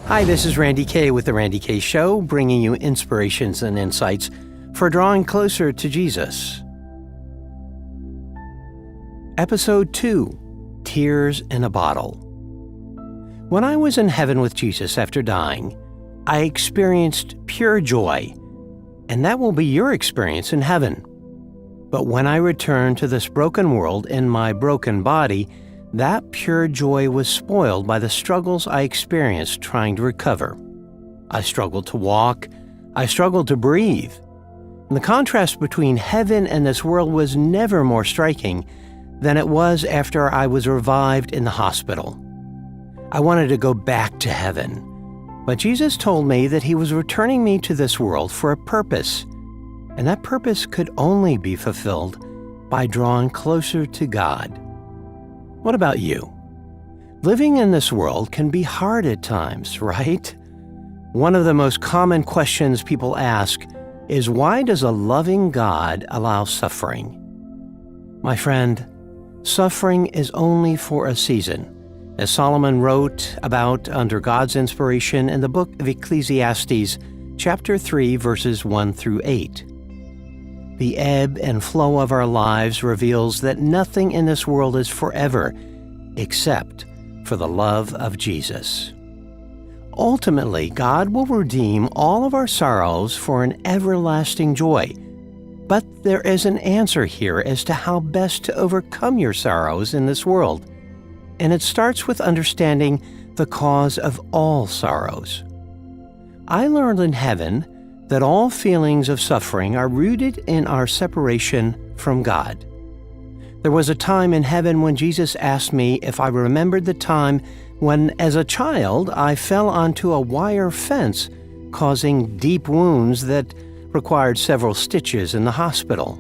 Hi, this is Randy Kay with The Randy Kay Show, bringing you inspirations and insights for drawing closer to Jesus. Episode 2, Tears in a Bottle. When I was in heaven with Jesus after dying, I experienced pure joy, and that will be your experience in heaven. But when I return to this broken world in my broken body, that pure joy was spoiled by the struggles I experienced trying to recover. I struggled to walk. I struggled to breathe. And the contrast between heaven and this world was never more striking than it was after I was revived in the hospital. I wanted to go back to heaven, but Jesus told me that He was returning me to this world for a purpose, and that purpose could only be fulfilled by drawing closer to God. What about you? Living in this world can be hard at times, right? One of the most common questions people ask is, why does a loving God allow suffering? My friend, suffering is only for a season, as Solomon wrote about under God's inspiration in the book of Ecclesiastes, chapter 3, verses 1 through 8. The ebb and flow of our lives reveals that nothing in this world is forever, except for the love of Jesus. Ultimately, God will redeem all of our sorrows for an everlasting joy. But there is an answer here as to how best to overcome your sorrows in this world, and it starts with understanding the cause of all sorrows. I learned in heaven that all feelings of suffering are rooted in our separation from God. There was a time in heaven when Jesus asked me if I remembered the time when, as a child, I fell onto a wire fence, causing deep wounds that required several stitches in the hospital.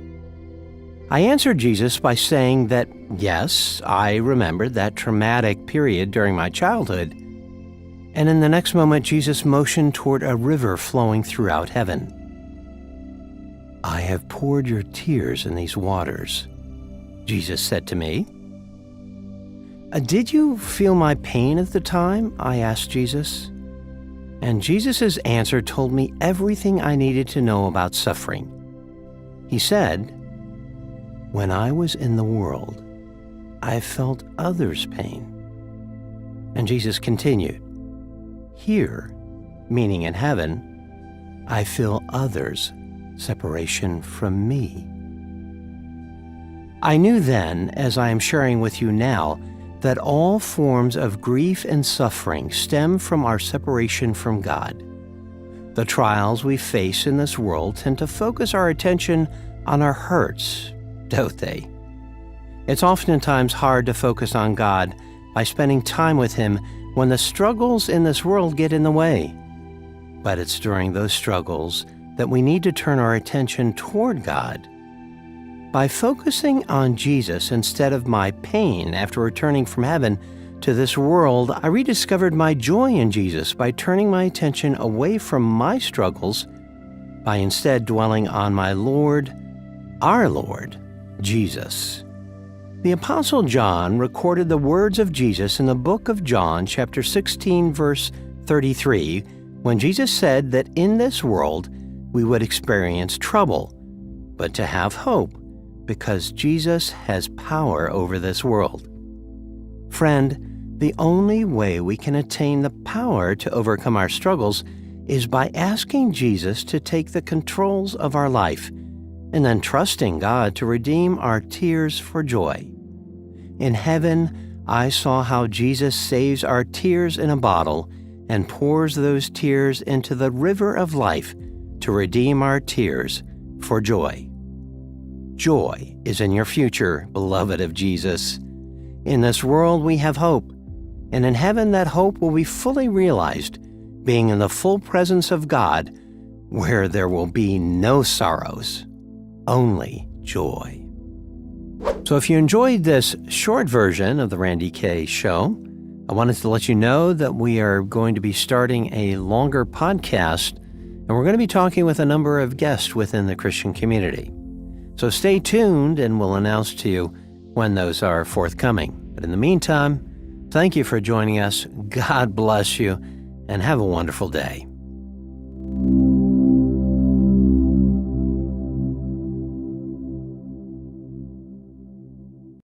I answered Jesus by saying that, yes, I remembered that traumatic period during my childhood. And in the next moment, Jesus motioned toward a river flowing throughout heaven. "I have poured your tears in these waters," Jesus said to me. "Did you feel my pain at the time?" I asked Jesus. And Jesus' answer told me everything I needed to know about suffering. He said, "When I was in the world, I felt others' pain." And Jesus continued, "Here," meaning in heaven, "I feel others' separation from me." I knew then, as I am sharing with you now, that all forms of grief and suffering stem from our separation from God. The trials we face in this world tend to focus our attention on our hurts, don't they? It's oftentimes hard to focus on God by spending time with Him when the struggles in this world get in the way. But it's during those struggles that we need to turn our attention toward God. By focusing on Jesus instead of my pain after returning from heaven to this world, I rediscovered my joy in Jesus by turning my attention away from my struggles, by instead dwelling on my Lord, our Lord, Jesus. The Apostle John recorded the words of Jesus in the book of John, chapter 16, verse 33, when Jesus said that in this world we would experience trouble, but to have hope, because Jesus has power over this world. Friend, the only way we can attain the power to overcome our struggles is by asking Jesus to take the controls of our life, and then trusting God to redeem our tears for joy. In heaven, I saw how Jesus saves our tears in a bottle and pours those tears into the river of life to redeem our tears for joy. Joy is in your future, beloved of Jesus. In this world we have hope, and in heaven that hope will be fully realized, being in the full presence of God, where there will be no sorrows, only joy. So if you enjoyed this short version of the Randy Kay Show, I wanted to let you know that we are going to be starting a longer podcast, and we're going to be talking with a number of guests within the Christian community. So stay tuned, and we'll announce to you when those are forthcoming. But in the meantime, thank you for joining us. God bless you, and have a wonderful day.